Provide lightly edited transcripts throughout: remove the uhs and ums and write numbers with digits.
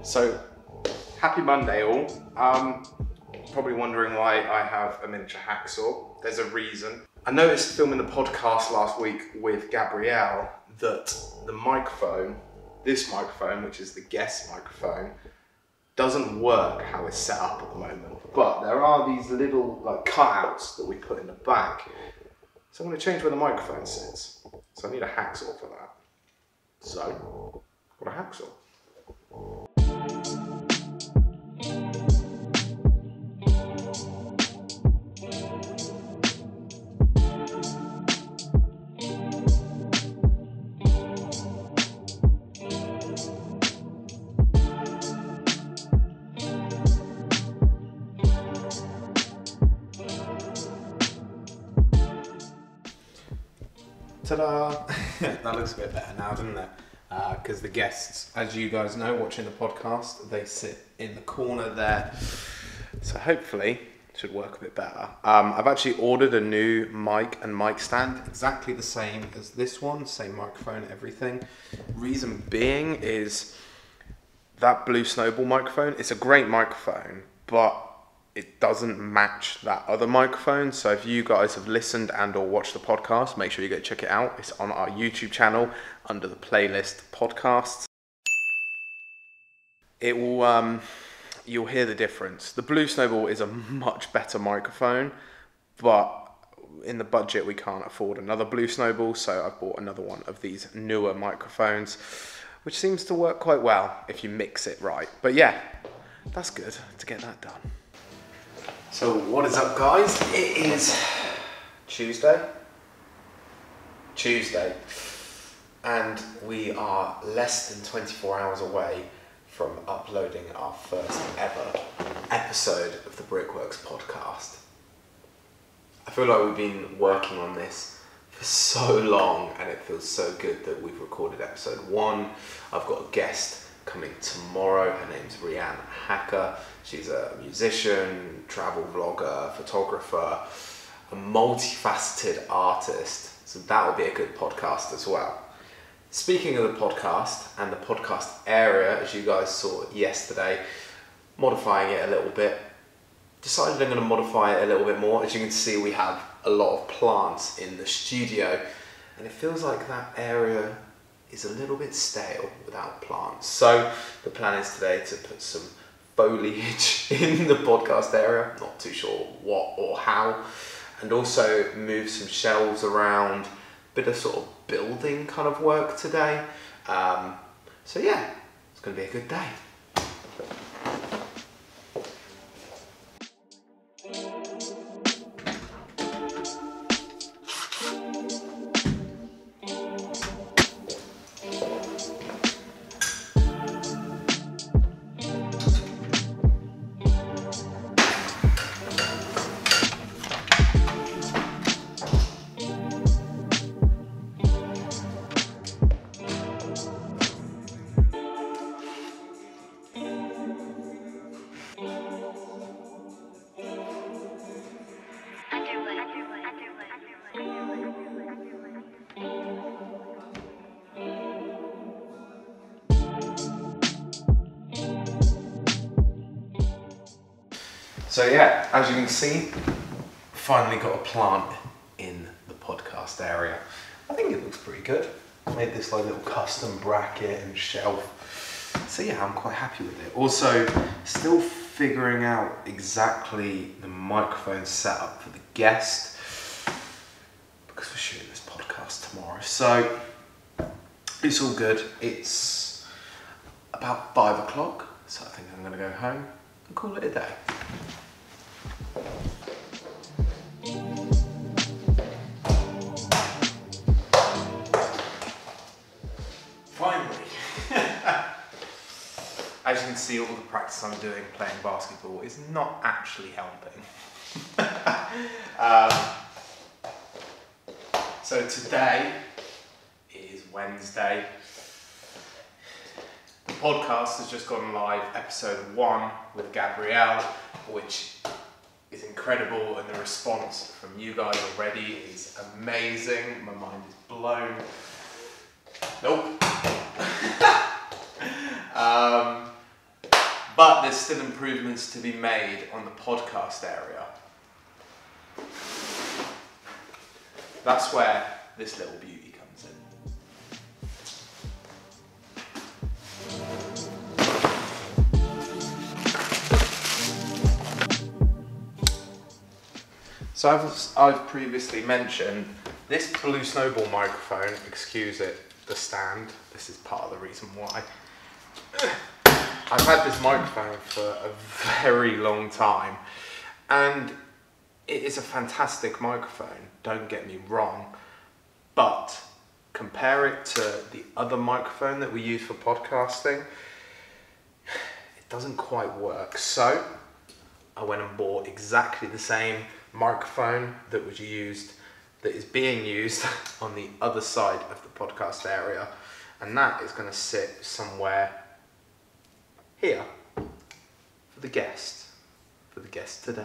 So, happy Monday all. Probably wondering why I have a miniature hacksaw. There's a reason. I noticed filming the podcast last week with Gabrielle that the microphone, this microphone, which is the guest microphone, doesn't work how it's set up at the moment. But there are these little cutouts that we put in the back. So I'm going to change where the microphone sits. So I need a hacksaw for that. So, got a hacksaw. Ta-da! That looks a bit better now, doesn't it? Because the guests, as you guys know, watching the podcast, they sit in the corner there. So hopefully, it should work a bit better. I've actually ordered a new mic and mic stand, exactly the same as this one, same microphone, everything. Reason being is that Blue Snowball microphone, it's a great microphone, but it doesn't match that other microphone. So if you guys have listened and or watched the podcast, make sure you go check it out. It's on our YouTube channel under the playlist podcasts. It will, you'll hear the difference. The Blue Snowball is a much better microphone, but in the budget we can't afford another Blue Snowball, so I've bought another one of these newer microphones, which seems to work quite well if you mix it right. But yeah, that's good to get that done. So what is up, guys? It is Tuesday, and we are less than 24 hours away from uploading our first ever episode of the Brickworks podcast. I feel like we've been working on this for so long, and it feels so good that we've recorded episode 1. I've got a guest coming tomorrow. Her name's Rianne Hacker. She's a musician, travel vlogger, photographer, a multifaceted artist. So that will be a good podcast as well. Speaking of the podcast and the podcast area, as you guys saw yesterday, modifying it a little bit. Decided I'm going to modify it a little bit more. As you can see, we have a lot of plants in the studio, and it feels like that area is a little bit stale without plants. So the plan is today to put some foliage in the podcast area, not too sure what or how, and also move some shelves around, bit of sort of building kind of work today. So yeah, it's going to be a good day. So yeah, as you can see, finally got a plant in the podcast area. I think it looks pretty good. I made this like little custom bracket and shelf. So yeah, I'm quite happy with it. Also, still figuring out exactly the microphone setup for the guest, because we're shooting this podcast tomorrow. So it's all good. It's about 5 o'clock, so I think I'm gonna go home and call it a day. Finally. As you can see, all the practice I'm doing playing basketball is not actually helping. So today is Wednesday. The podcast has just gone live, episode 1 with Gabrielle, which is incredible, and the response from you guys already is amazing. My mind is blown. Nope. But there's still improvements to be made on the podcast area. That's where this little beauty comes in. So I've previously mentioned this Blue Snowball microphone, excuse it, the stand, this is part of the reason why. I've had this microphone for a very long time, and it is a fantastic microphone, don't get me wrong, but compare it to the other microphone that we use for podcasting, it doesn't quite work. So I went and bought exactly the same microphone that is being used on the other side of the podcast area, and that is going to sit somewhere here for the guest today.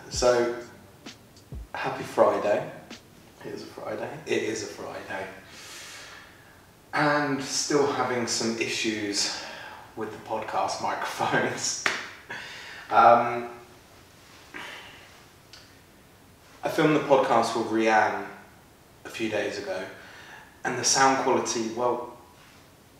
So, happy Friday. It is a Friday. And still having some issues with the podcast microphones. I filmed the podcast with Rianne a few days ago, and the sound quality, well,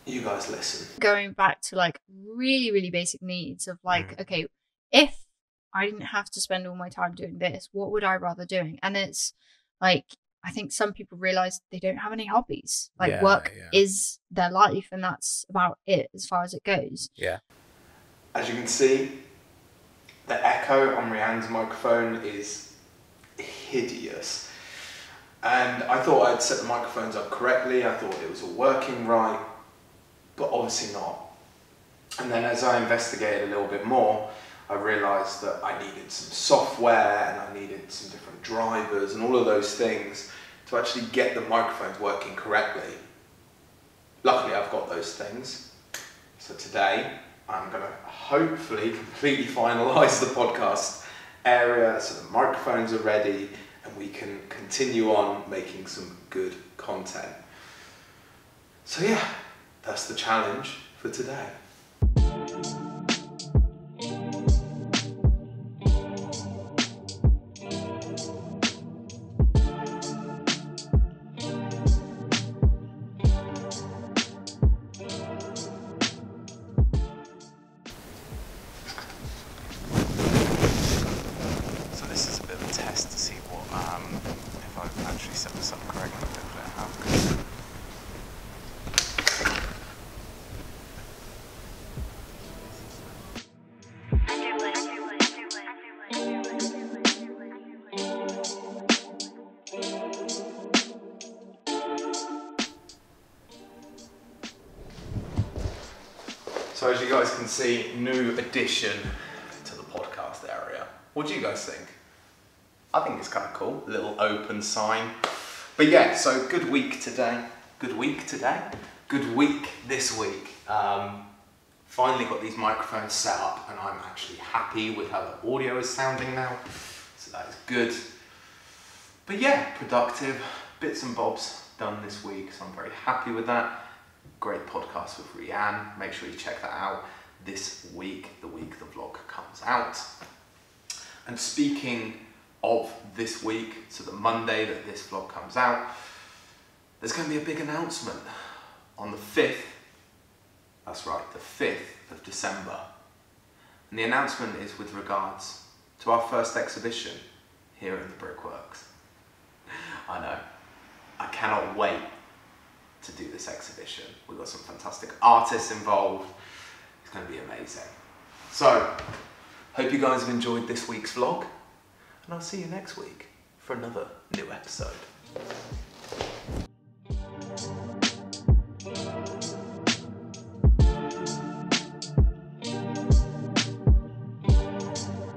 you guys listen. Going back to like really, really basic needs of like, okay, if I didn't have to spend all my time doing this, what would I rather doing? And it's like, I think some people realize they don't have any hobbies. Like work is their life, and that's about it as far as it goes. Yeah. As you can see, the echo on Rianne's microphone is hideous. And I thought I'd set the microphones up correctly. I thought it was all working right, but obviously not. And then as I investigated a little bit more, I realised that I needed some software and I needed some different drivers and all of those things to actually get the microphones working correctly. Luckily I've got those things. So today I'm going to hopefully completely finalise the podcast area so the microphones are ready and we can continue on making some good content. So yeah, that's the challenge for today. So as you guys can see, new addition to the podcast area. What do you guys think? I think it's kind of cool, a little open sign. But yeah, so good week today. Good week this week. Finally got these microphones set up and I'm actually happy with how the audio is sounding now. So that is good. But yeah, productive, bits and bobs done this week, so I'm very happy with that. Great podcast with Rianne, make sure you check that out this week, the week the vlog comes out. And speaking of this week, so the Monday that this vlog comes out, there's going to be a big announcement on the 5th, that's right, the 5th of December. And the announcement is with regards to our first exhibition here at the Brickworks. I know, I cannot wait to do this exhibition. We've got some fantastic artists involved. It's going to be amazing. So, hope you guys have enjoyed this week's vlog, and I'll see you next week for another new episode.